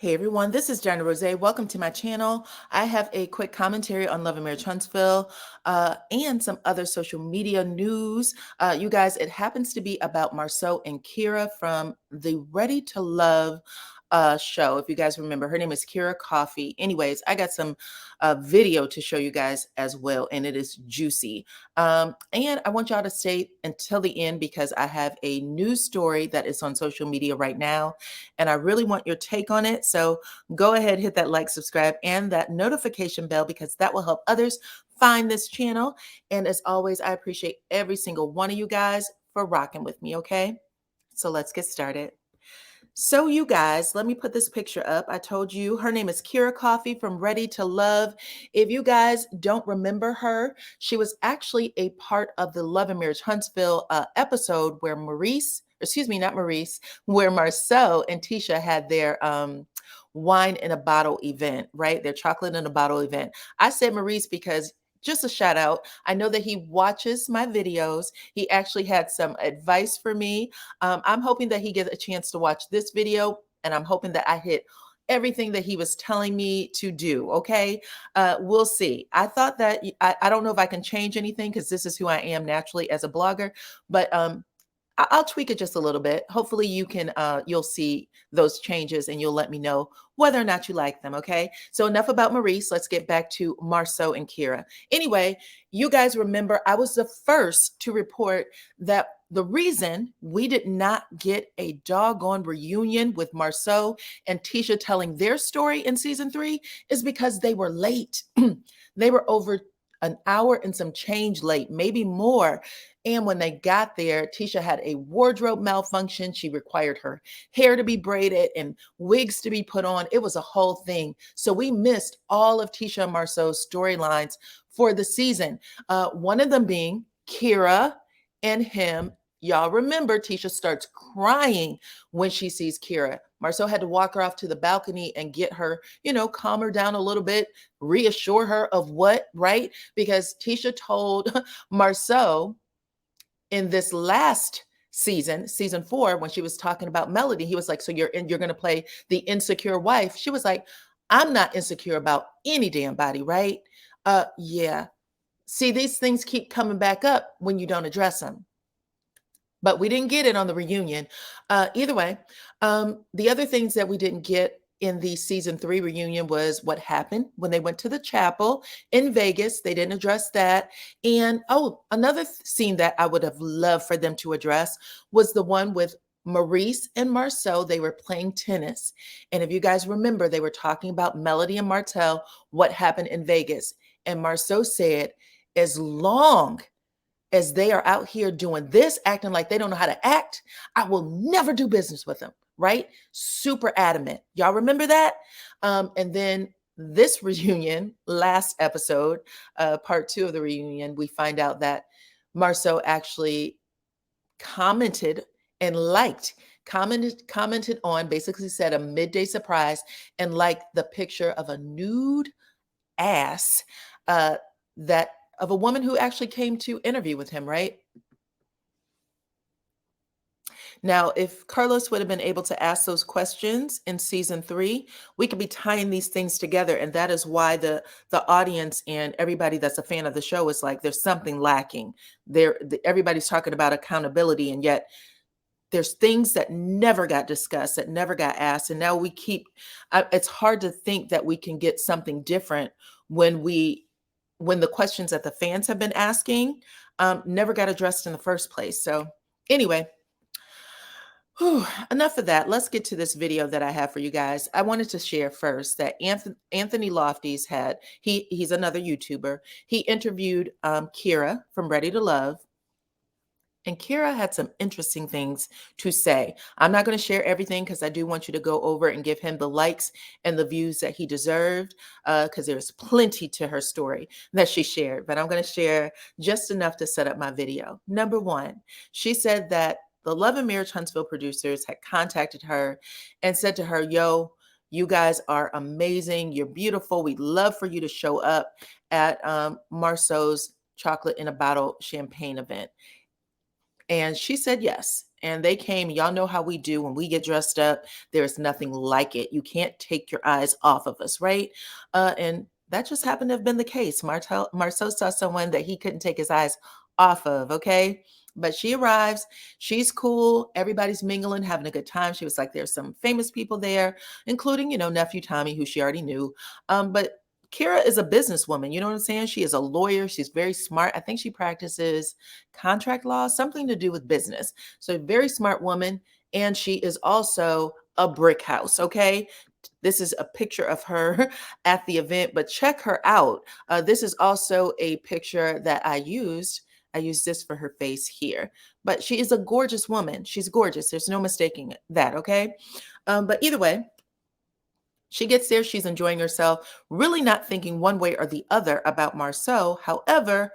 Hey everyone, this is DyanaRozay. Welcome to my channel. I have a quick commentary on Love and Marriage Huntsville and some other social media news. You guys, it happens to be about Marsau and Kyra from the Ready to Love show. If you guys remember, her name is Kyra Coffee. Anyways, I got some video to show you guys as well, and it is juicy. And I want y'all to stay until the end because I have a news story that is on social media right now, and I really want your take on it. So go ahead, hit that like, subscribe, and that notification bell because that will help others find this channel. And as always, I appreciate every single one of you guys for rocking with me, okay? So let's get started. So you guys, let me put this picture up. I told you her name is Kyra Coffee from Ready to Love. If you guys don't remember her, she was actually a part of the Love and Marriage Huntsville episode where where Marsau and Tisha had their wine in a bottle event, right? Their chocolate in a bottle event. I said Maurice because just a shout out. I know that he watches my videos. He actually had some advice for me. I'm hoping that he gets a chance to watch this video, and I'm hoping that I hit everything that he was telling me to do. Okay. We'll see. I thought that I don't know if I can change anything because this is who I am naturally as a blogger, but I'll tweak it just a little bit. Hopefully you'll see those changes and you'll let me know whether or not you like them. Okay. So enough about Maurice. Let's get back to Marsau and Kyra. Anyway, you guys remember I was the first to report that the reason we did not get a doggone reunion with Marsau and Tisha telling their story in season 3 is because they were late. They were over an hour and some change late, maybe more. And when they got there, Tisha had a wardrobe malfunction. She required her hair to be braided and wigs to be put on. It was a whole thing. So we missed all of Tisha and Marsau's storylines for the season. One of them being Kyra and him. Y'all remember Tisha starts crying when she sees Kyra. Marsau had to walk her off to the balcony and get her, calm her down a little bit, reassure her of what, right? Because Tisha told Marsau in this last season 4, when she was talking about Melody, he was like, so you're going to play the insecure wife. She was like, I'm not insecure about any damn body, right? Yeah. See, these things keep coming back up when you don't address them. But we didn't get it on the reunion. Either way, the other things that we didn't get in the season 3 reunion was what happened when they went to the chapel in Vegas. They didn't address that. And another scene that I would have loved for them to address was the one with Maurice and Marsau. They were playing tennis. And if you guys remember, they were talking about Melody and Martell, what happened in Vegas. And Marsau said, as long as they are out here doing this, acting like they don't know how to act, I will never do business with them, right? Super adamant. Y'all remember that? And then this reunion, last episode, part 2 of the reunion, we find out that Marsau actually commented and commented on, basically said a midday surprise and liked the picture of a nude ass that of a woman who actually came to interview with him, right? Now, if Carlos would have been able to ask those questions in season 3, we could be tying these things together. And that is why the audience and everybody that's a fan of the show is like, there's something lacking. Everybody's talking about accountability, and yet there's things that never got discussed, that never got asked. And now it's hard to think that we can get something different when the questions that the fans have been asking never got addressed in the first place. So anyway, enough of that. Let's get to this video that I have for you guys. I wanted to share first that Anthony Lofty's he's another YouTuber. He interviewed Kyra from Ready to Love. And Kyra had some interesting things to say. I'm not going to share everything because I do want you to go over and give him the likes and the views that he deserved, because there's plenty to her story that she shared. But I'm going to share just enough to set up my video. Number 1, she said that the Love and Marriage Huntsville producers had contacted her and said to her, yo, you guys are amazing. You're beautiful. We'd love for you to show up at Marsau's chocolate in a bottle champagne event. And she said yes. And they came, y'all know how we do when we get dressed up. There's nothing like it. You can't take your eyes off of us, right? And that just happened to have been the case. Marceau saw someone that he couldn't take his eyes off of, okay? But she arrives, she's cool, everybody's mingling, having a good time. She was like, there's some famous people there, including, nephew Tommy, who she already knew. But Kyra is a businesswoman. You know what I'm saying? She is a lawyer. She's very smart. I think she practices contract law, something to do with business. So, a very smart woman. And she is also a brick house. Okay. This is a picture of her at the event, but check her out. This is also a picture that I used. I used this for her face here, but she is a gorgeous woman. She's gorgeous. There's no mistaking that. Okay. But either way, she gets there, she's enjoying herself, really not thinking one way or the other about Marsau. However,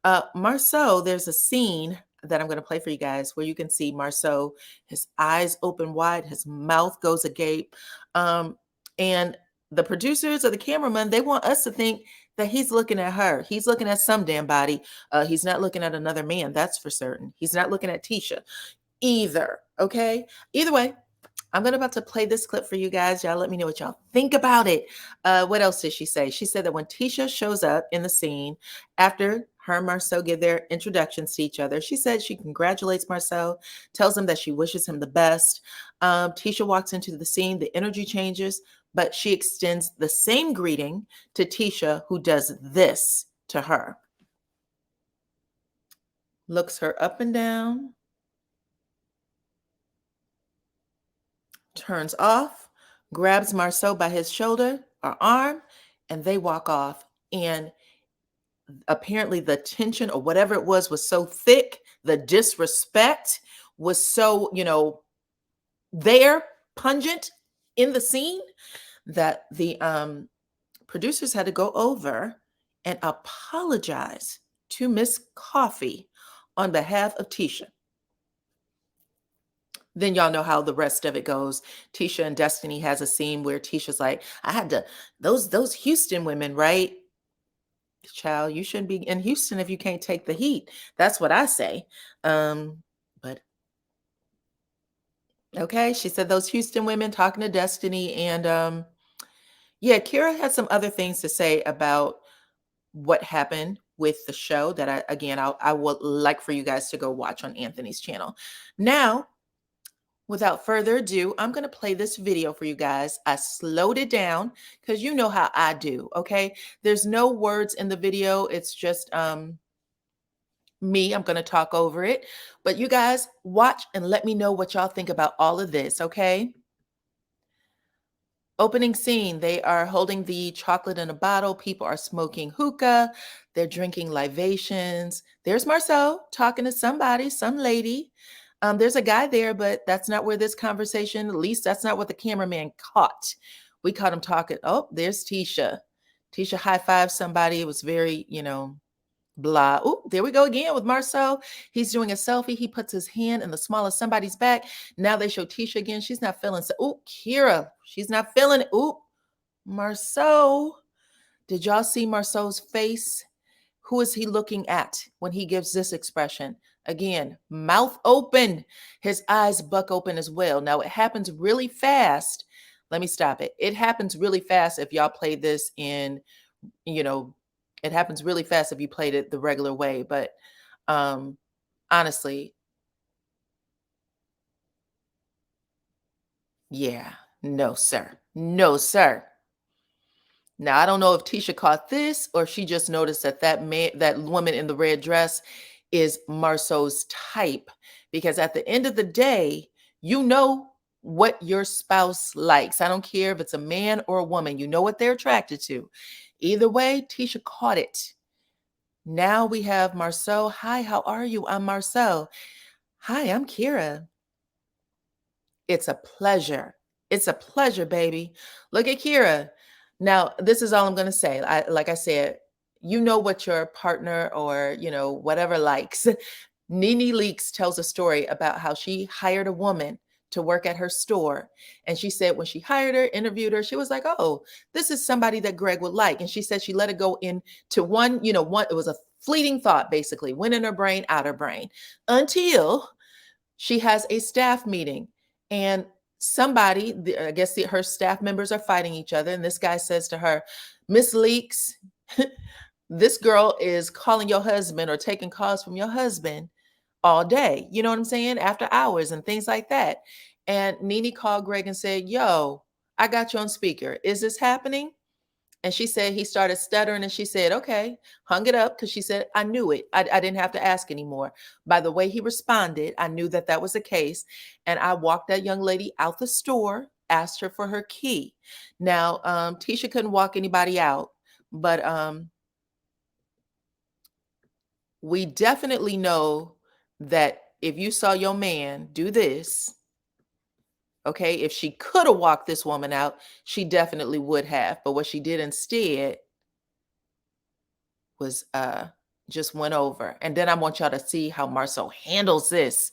Marsau, there's a scene that I'm going to play for you guys where you can see Marsau, his eyes open wide, his mouth goes agape. And the producers or the cameraman, they want us to think that he's looking at her. He's looking at some damn body. He's not looking at another man, that's for certain. He's not looking at Tisha either. Okay. Either way, I'm about to play this clip for you guys. Y'all let me know what y'all think about it. What else did she say? She said that when Tisha shows up in the scene, after her and Marsau give their introductions to each other, she said she congratulates Marsau, tells him that she wishes him the best. Tisha walks into the scene, the energy changes, but she extends the same greeting to Tisha, who does this to her. Looks her up and down, turns off, grabs Marsau by his shoulder or arm, and they walk off. And apparently the tension or whatever it was so thick, the disrespect was so, there, pungent in the scene, that the producers had to go over and apologize to Miss Coffee on behalf of Tisha. Then y'all know how the rest of it goes. Tisha and Destiny has a scene where Tisha's like, I had to, those Houston women, right? Child, you shouldn't be in Houston if you can't take the heat. That's what I say. But okay, she said those Houston women, talking to Destiny. And yeah, Kyra had some other things to say about what happened with the show that I would like for you guys to go watch on Anthony's channel. Now, without further ado, I'm going to play this video for you guys. I slowed it down because you know how I do, okay? There's no words in the video. It's just me. I'm going to talk over it. But you guys watch and let me know what y'all think about all of this, okay? Opening scene, they are holding the chocolate in a bottle. People are smoking hookah. They're drinking libations. There's Marsau talking to somebody, some lady. There's a guy there, but that's not where this conversation, at least that's not what the cameraman caught. We caught him talking. Oh, there's Tisha. Tisha high-fived somebody. It was very, blah. Oh, there we go again with Marsau. He's doing a selfie. He puts his hand in the small of somebody's back. Now they show Tisha again. She's not feeling so. Oh, Kyra. She's not feeling it. Oh, Marsau. Did y'all see Marsau's face? Who is he looking at when he gives this expression? Again, mouth open, his eyes buck open as well. Now, it happens really fast. Let me stop it. It happens really fast if y'all play this in, it happens really fast if you played it the regular way. But honestly, yeah, no, sir. No, sir. Now, I don't know if Tisha caught this or if she just noticed that that woman in the red dress is Marsau's type, because at the end of the day, you know what your spouse likes. I don't care if it's a man or a woman. You know what they're attracted to. Either way, Tisha caught it. Now we have Marsau. Hi, how are you? I'm Marsau. Hi, I'm Kyra. It's a pleasure. It's a pleasure, baby. Look at Kyra. Now, this is all I'm going to say. Like I said, you know what your partner or, whatever likes. Nene Leakes tells a story about how she hired a woman to work at her store. And she said when she hired her, interviewed her, she was like, oh, this is somebody that Greg would like. And she said she let it go into one, it was a fleeting thought, basically, went in her brain, out her brain, until she has a staff meeting, and somebody, I guess her staff members are fighting each other. And this guy says to her, Miss Leaks, this girl is calling your husband or taking calls from your husband all day. You know what I'm saying? After hours and things like that. And Nene called Greg and said, yo, I got you on speaker. Is this happening? And she said he started stuttering, and she said, okay, hung it up, because she said, I knew it. I didn't have to ask anymore. By the way he responded, I knew that that was the case. And I walked that young lady out the store, asked her for her key. Now, Tisha couldn't walk anybody out, but we definitely know that if you saw your man do this, okay, if she could have walked this woman out, she definitely would have. But what she did instead was just went over. And then I want y'all to see how Marsau handles this.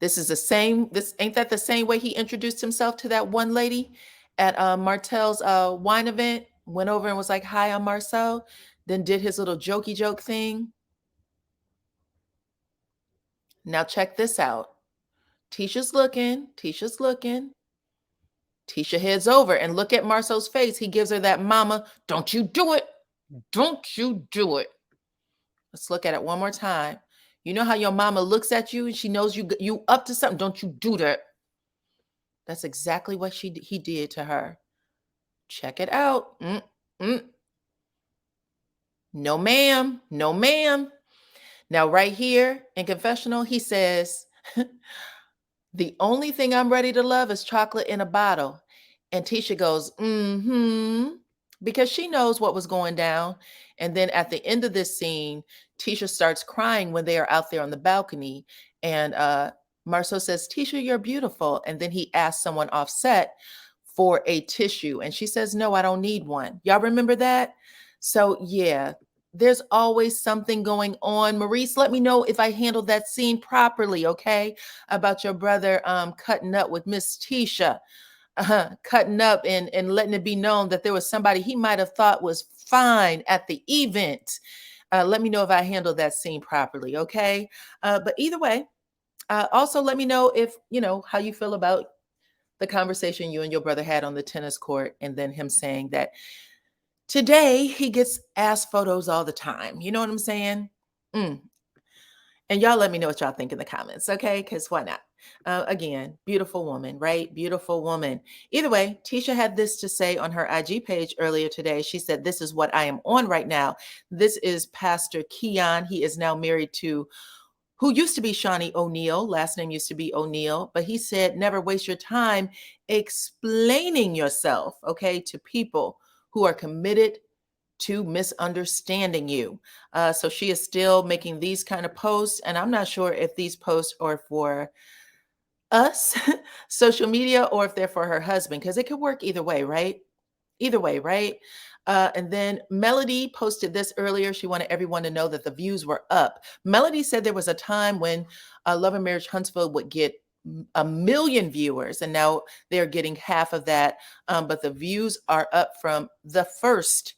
This is the same, this ain't that the same way he introduced himself to that one lady at Martell's wine event? Went over and was like, hi, I'm Marsau. Then did his little jokey joke thing. Now check this out. Tisha's looking. Tisha heads over, and look at Marsau's face. He gives her that mama, don't you do it. Don't you do it. Let's look at it one more time. You know how your mama looks at you and she knows you up to something. Don't you do that. That's exactly what he did to her. Check it out. No, ma'am. No, ma'am. Now, right here in confessional, he says, the only thing I'm ready to love is chocolate in a bottle. And Tisha goes, because she knows what was going down. And then at the end of this scene, Tisha starts crying when they are out there on the balcony. And Marsau says, Tisha, you're beautiful. And then he asks someone offset for a tissue. And she says, no, I don't need one. Y'all remember that? So yeah, there's always something going on. Maurice, let me know if I handled that scene properly, okay? About your brother cutting up with Miss Tisha. Cutting up and letting it be known that there was somebody he might have thought was fine at the event. Let me know if I handled that scene properly, okay? But either way, also let me know if, how you feel about the conversation you and your brother had on the tennis court, and then him saying that today he gets ass photos all the time. You know what I'm saying? And y'all let me know what y'all think in the comments, okay? Because why not? Again, beautiful woman, right? Beautiful woman. Either way, Tisha had this to say on her IG page earlier today. She said, this is what I am on right now. This is Pastor Keon. He is now married to who used to be Shawnee O'Neal. Last name used to be O'Neal. But he said, never waste your time explaining yourself, okay, to people who are committed to misunderstanding you. So she is still making these kind of posts. And I'm not sure if these posts are for us, social media, or if they're for her husband, because it could work either way, right? Either way, right? And then Melody posted this earlier. She wanted everyone to know that the views were up. Melody said there was a time when Love and Marriage Huntsville would get 1 million viewers, and now they're getting half of that. But the views are up from the first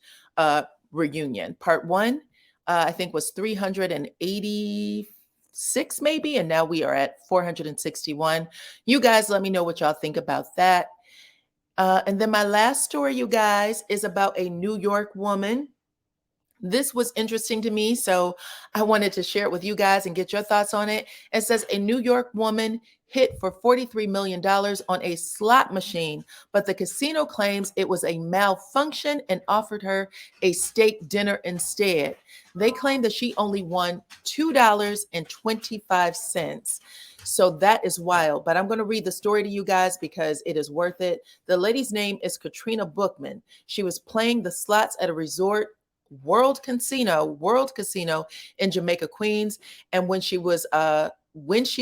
reunion. Part 1, I think, was 386 maybe, and now we are at 461. You guys let me know what y'all think about that. And then my last story, you guys, is about a New York woman. This was interesting to me, so I wanted to share it with you guys and get your thoughts on it. It says a New York woman hit for $43 million on a slot machine, but the casino claims it was a malfunction and offered her a steak dinner instead. They claim that she only won $2.25. So that is wild, but I'm going to read the story to you guys because it is worth it. The lady's name is Katrina Bookman. She was playing the slots at a resort, World Casino in Jamaica, Queens. And when she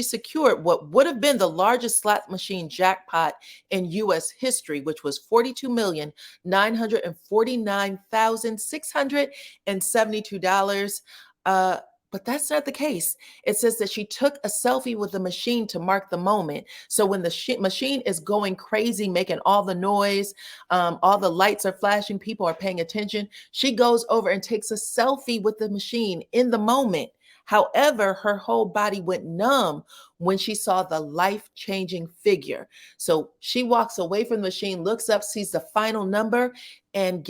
secured what would have been the largest slot machine jackpot in U.S. history, which was $42,949,672. But that's not the case. It says that she took a selfie with the machine to mark the moment. So when the machine is going crazy, making all the noise, all the lights are flashing, people are paying attention, she goes over and takes a selfie with the machine in the moment. However, her whole body went numb when she saw the life-changing figure. So she walks away from the machine, looks up, sees the final number, and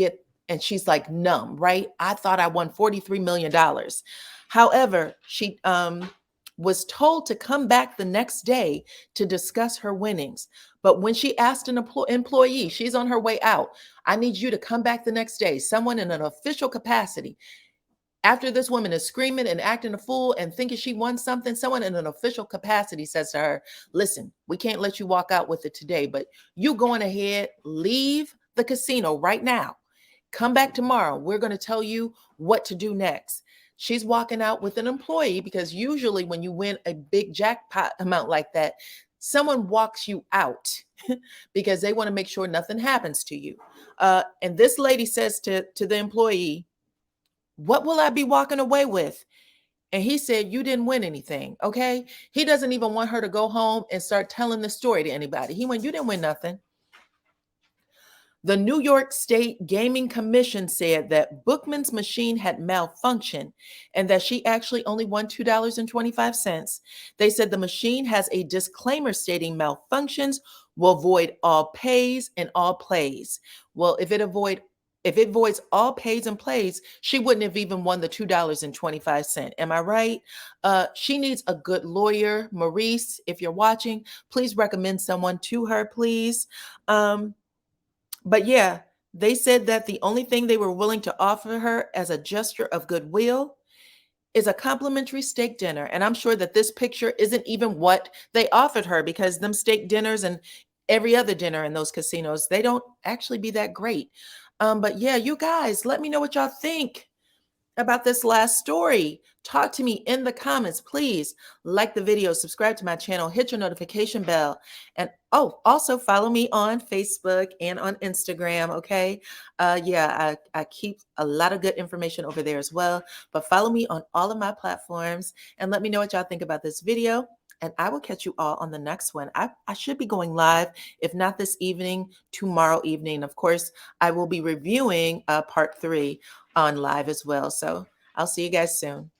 she's like numb, right? I thought I won $43 million. However, she was told to come back the next day to discuss her winnings. But when she asked an employee, she's on her way out, I need you to come back the next day, someone in an official capacity. After this woman is screaming and acting a fool and thinking she won something, someone in an official capacity says to her, listen, we can't let you walk out with it today, but you going ahead, leave the casino right now. Come back tomorrow. We're going to tell you what to do next. She's walking out with an employee because usually when you win a big jackpot amount like that, someone walks you out because they want to make sure nothing happens to you. And this lady says to the employee, what will I be walking away with? And he said, you didn't win anything. Okay. He doesn't even want her to go home and start telling the story to anybody. He went, you didn't win nothing. The New York State Gaming Commission said that Bookman's machine had malfunctioned and that she actually only won $2.25. They said the machine has a disclaimer stating malfunctions will void all pays and all plays. Well, if it voids all pays and plays, she wouldn't have even won the $2.25. Am I right? She needs a good lawyer. Maurice, if you're watching, please recommend someone to her, please. But yeah, they said that the only thing they were willing to offer her as a gesture of goodwill is a complimentary steak dinner. And I'm sure that this picture isn't even what they offered her, because them steak dinners and every other dinner in those casinos, they don't actually be that great. But yeah, you guys, let me know what y'all think about this last story. Talk to me in the comments, please. Like the video, subscribe to my channel, hit your notification bell, and also follow me on Facebook and on Instagram. Okay. Yeah, I keep a lot of good information over there as well, but follow me on all of my platforms and let me know what y'all think about this video. And I will catch you all on the next one. I should be going live, if not this evening, tomorrow evening. Of course, I will be reviewing part 3 on live as well. So I'll see you guys soon.